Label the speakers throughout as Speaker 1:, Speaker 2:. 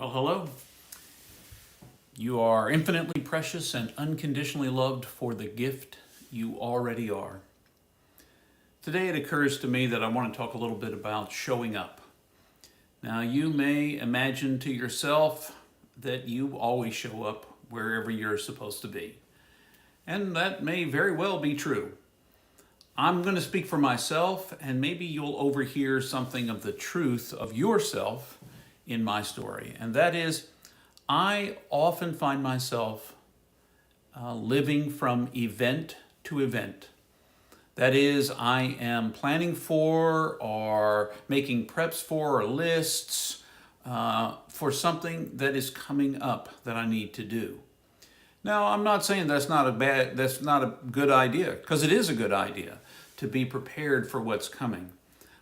Speaker 1: Well, hello. You are infinitely precious and unconditionally loved for the gift you already are. Today it occurs to me that I want to talk a little bit about showing up. Now, you may imagine to yourself that you always show up wherever you're supposed to be. And that may very well be true. I'm going to speak for myself, and maybe you'll overhear something of the truth of yourself in my story. And that is, I often find myself living from event to event. That is, I am planning for or making preps for or lists for something that is coming up that I need to do. Now, I'm not saying that's not a good idea, because it is a good idea to be prepared for what's coming.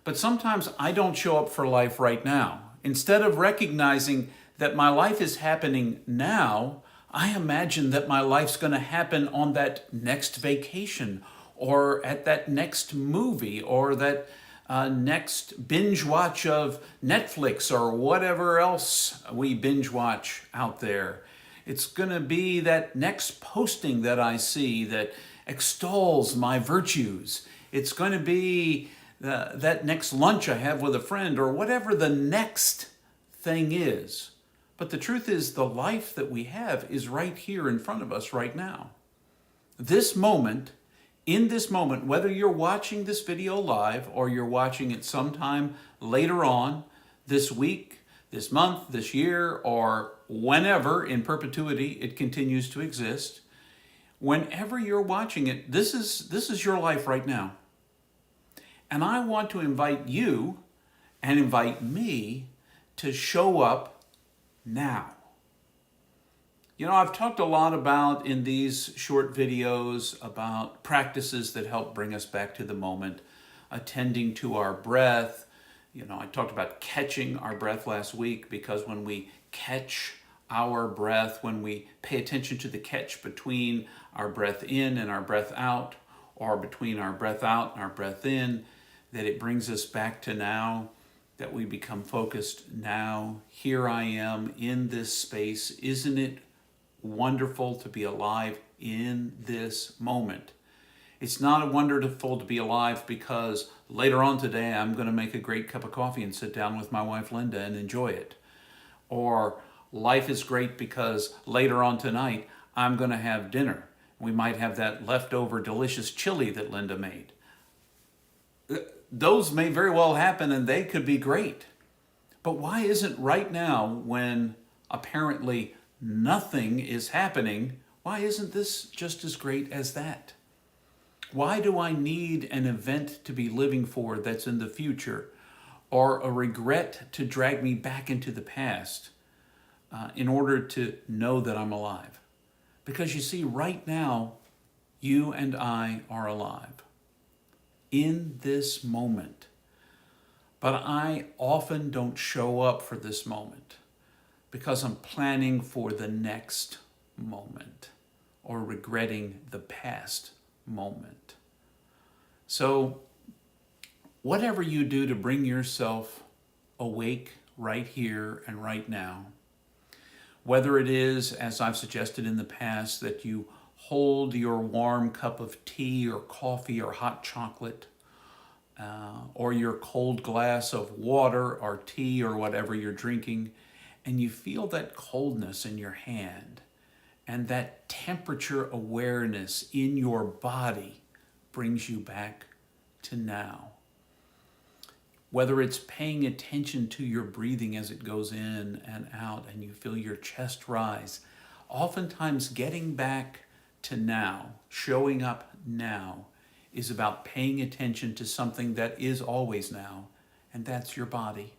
Speaker 1: But sometimes I don't show up for life right now. Instead of recognizing that my life is happening now, I imagine that my life's going to happen on that next vacation, or at that next movie, or that next binge watch of Netflix, or whatever else we binge watch out there. It's going to be that next posting that I see that extols my virtues. It's going to be that next lunch I have with a friend, or whatever the next thing is. But the truth is, the life that we have is right here in front of us right now. This moment, in this moment, whether you're watching this video live or you're watching it sometime later on this week, this month, this year, or whenever in perpetuity it continues to exist, whenever you're watching it, this is your life right now. And I want to invite you and invite me to show up now. You know, I've talked a lot about in these short videos about practices that help bring us back to the moment, attending to our breath. You know, I talked about catching our breath last week, because when we catch our breath, when we pay attention to the catch between our breath in and our breath out, or between our breath out and our breath in, that it brings us back to now, that we become focused now. Here I am in this space. Isn't it wonderful to be alive in this moment? It's not wonderful to be alive because later on today I'm going to make a great cup of coffee and sit down with my wife Linda and enjoy it. Or life is great because later on tonight I'm going to have dinner. We might have that leftover delicious chili that Linda made. Those may very well happen, and they could be great. But why isn't right now, when apparently nothing is happening, why isn't this just as great as that? Why do I need an event to be living for that's in the future, or a regret to drag me back into the past in order to know that I'm alive? Because you see, right now, you and I are alive in this moment. But I often don't show up for this moment because I'm planning for the next moment, or regretting the past moment. So whatever you do to bring yourself awake right here and right now, whether it is, as I've suggested in the past, that you hold your warm cup of tea or coffee or hot chocolate, or your cold glass of water or tea or whatever you're drinking, and you feel that coldness in your hand, and that temperature awareness in your body brings you back to now. Whether it's paying attention to your breathing as it goes in and out and you feel your chest rise, oftentimes getting back to now, showing up now, is about paying attention to something that is always now, and that's your body.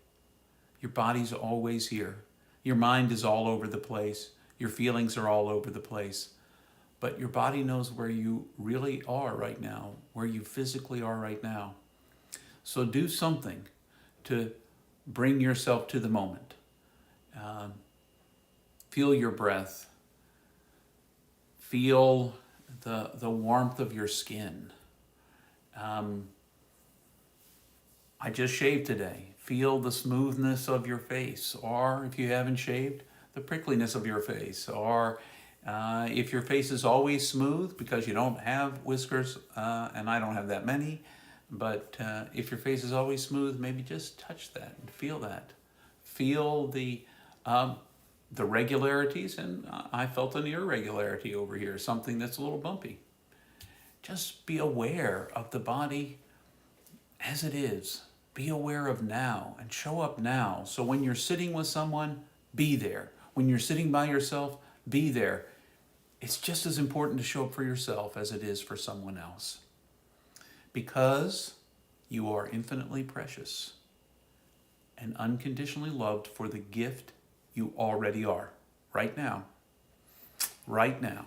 Speaker 1: Your body's always here. Your mind is all over the place. Your feelings are all over the place. But your body knows where you really are right now, where you physically are right now. So do something to bring yourself to the moment. Feel your breath. Feel the warmth of your skin. I just shaved today. Feel the smoothness of your face, or if you haven't shaved, the prickliness of your face, or if your face is always smooth because you don't have whiskers, and I don't have that many, but if your face is always smooth, maybe just touch that and feel that. Feel the regularities, and I felt an irregularity over here, something that's a little bumpy. Just be aware of the body as it is. Be aware of now and show up now. So when you're sitting with someone, be there. When you're sitting by yourself, be there. It's just as important to show up for yourself as it is for someone else. Because you are infinitely precious and unconditionally loved for the gift you already are. Right now. Right now.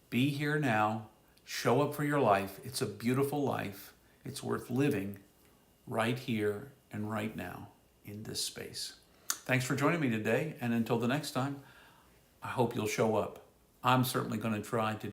Speaker 1: Be here now. Show up for your life. It's a beautiful life. It's worth living right here and right now in this space. Thanks for joining me today. And until the next time, I hope you'll show up. I'm certainly going to try to